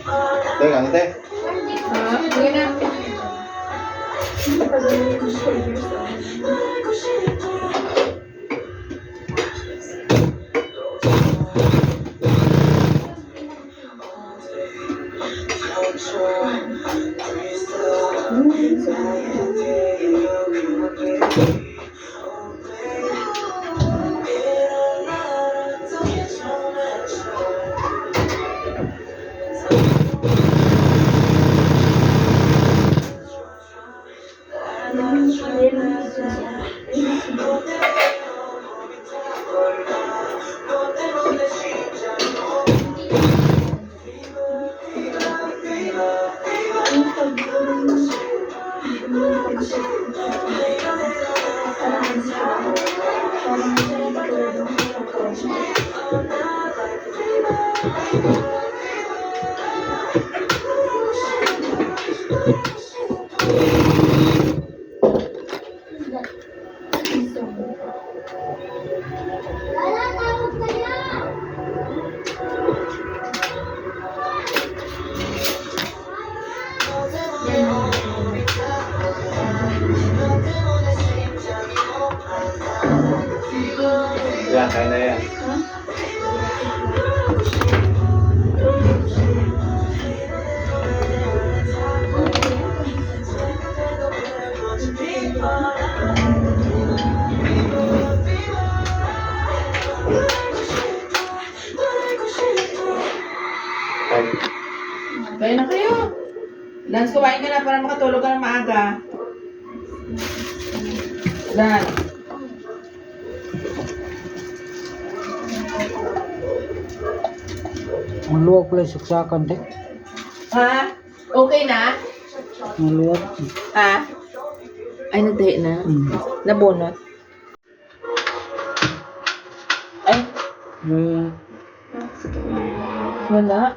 Teka, ante. Sige na. Yan, kaya na yan. Kaya na kayo. Lance, kumain ka na para makatulog ka na maaga. Dan. Maluwag pala yung saksakan, di. Ha? Okay na? Maluwag. Ha? Ay, nagtahi na? Nabunot? Ay, wala.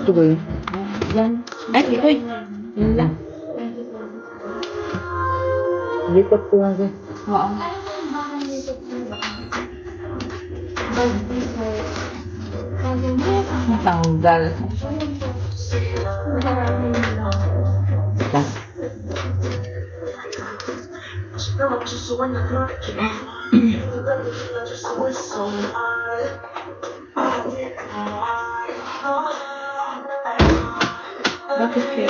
Ito ba yun? Yan. Ay, ito eh. Yun lang. Lipat ko lang kayo. Oo. Tanggal. Bakit kayo?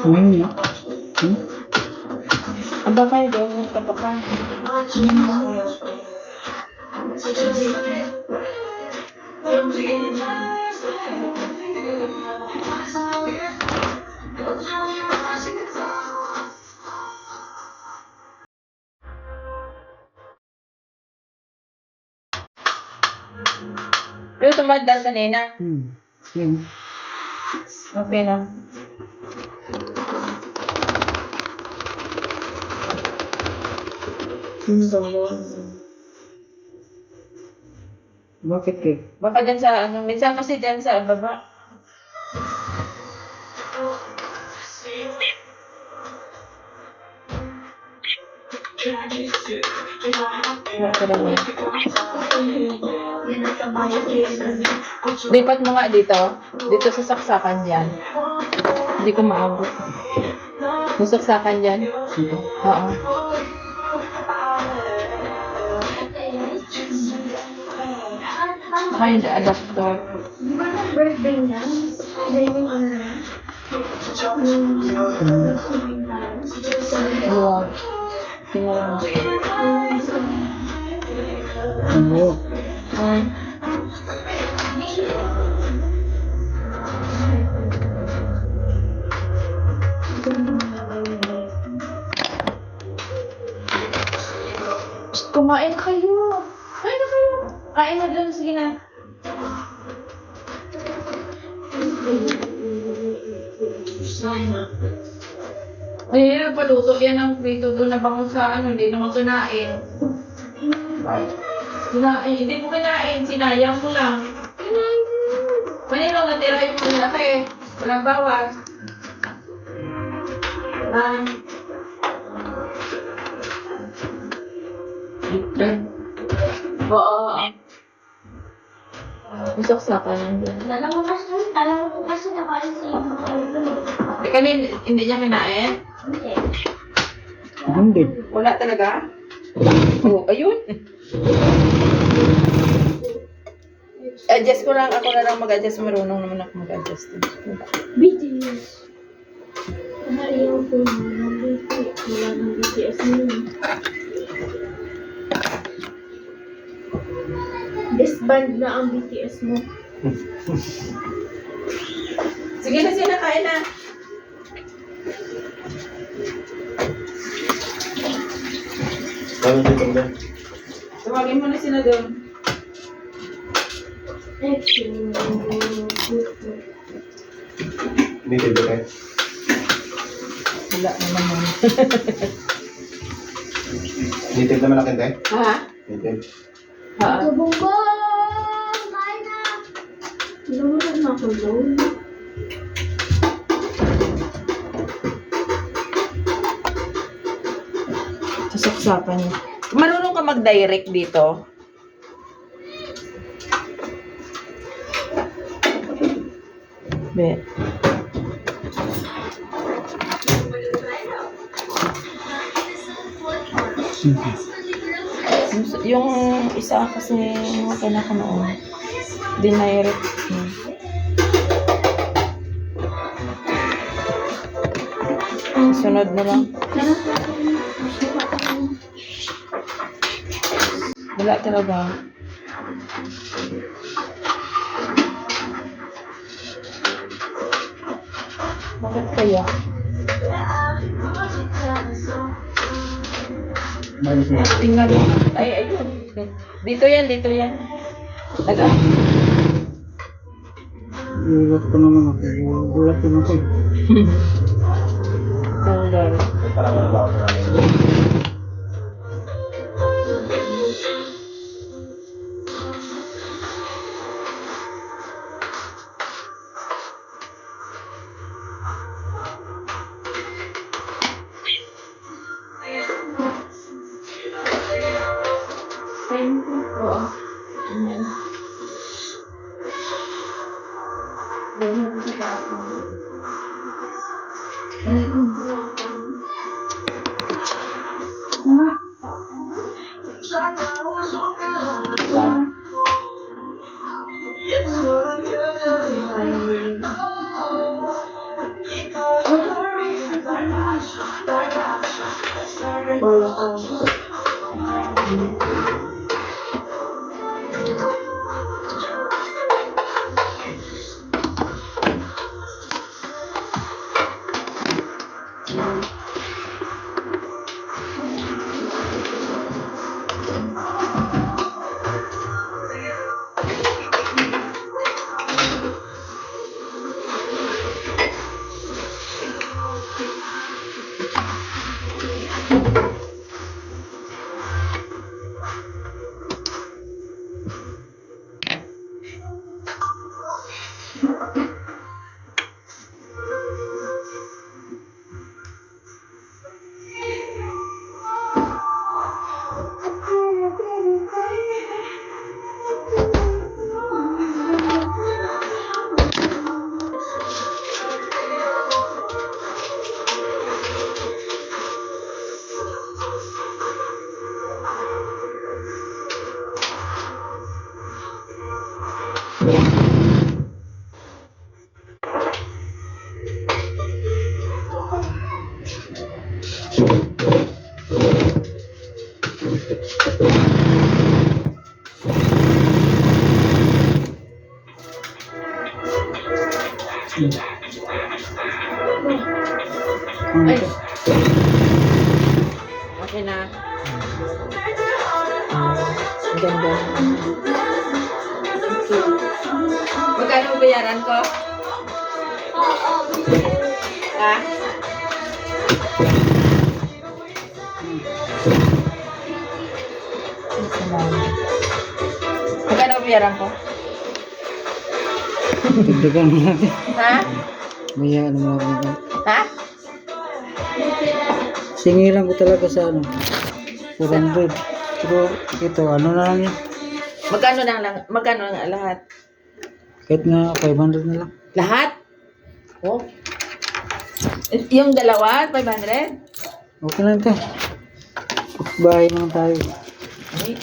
Ngayon na. Aba kayo doon, nagpapaka. Pero tumadal kanina. Yan. Okay na. Bakit kayo? Baka dyan sa ano, minsan kasi dyan sa baba. Lipat mo nga dito. Dito sa saksakan dyan. Hindi ko maabot. Yung saksakan dyan. Ito. Oo. Saka yung adapter. Birthday niya. Driving on na. Luwag. Tingnan mo. Ano? Kumain na kayo. Kain na kayo. Kain na dun. Sige na. Ay, nagpaluto yan ng prito doon na bangon sa ano, hindi naman kinain. Kinain, hindi mo kinain, sinayang mo lang. Kanina natira yung mga laki, walang bawas. Oo. May saksakan nandun. Alam mo kasi nakain sa iyo. Kanin, hindi niya kinain? Hindi. Hindi. Wala talaga? Oo, ayun. Adjust ko lang, ako na lang mag-adjust. Marunong naman ako mag-adjust. BTS. Ayaw ko na ng BTS. Wala ng BTS yun. Disband na ang BTS mo. Sige na, sila kain na. Paano dito ba? Tawagin mo na sila doon. Dito ba kayo? Wala na naman. Dito naman akin tayo? Ha? Dito. Ha? Bongbong! Kain na! Lumutan na ako doon. Sasaksakan niya. Marunong ka mag-direct dito? Be. Yung isa kasi okay na ka noon. Dinirect. Sunod na lang. Wala talaga. Bakit kaya? Balik na. Tingnan mo. Ay, ayun. Dito yan, dito yan. Taga. Gulat ko naman ako. Gulat ko naman ako. Tanggal. Parang wala ako namin. Oo. Ayan. Ay. Okay na. Ang ganda. Magkano bayaran ko? Ha? Magkano bayaran ko? Dagdagan mo natin. Ha? Maya ano mo natin. Ha? Singilan ko talaga sa ano, 400. Pero ito, ano na lang yun. Magkano lang lahat? Kahit nga 500 na lang. Lahat? Oh. Yung dalawa, 500? Okay lang ito. Bahay naman tayo. Ay.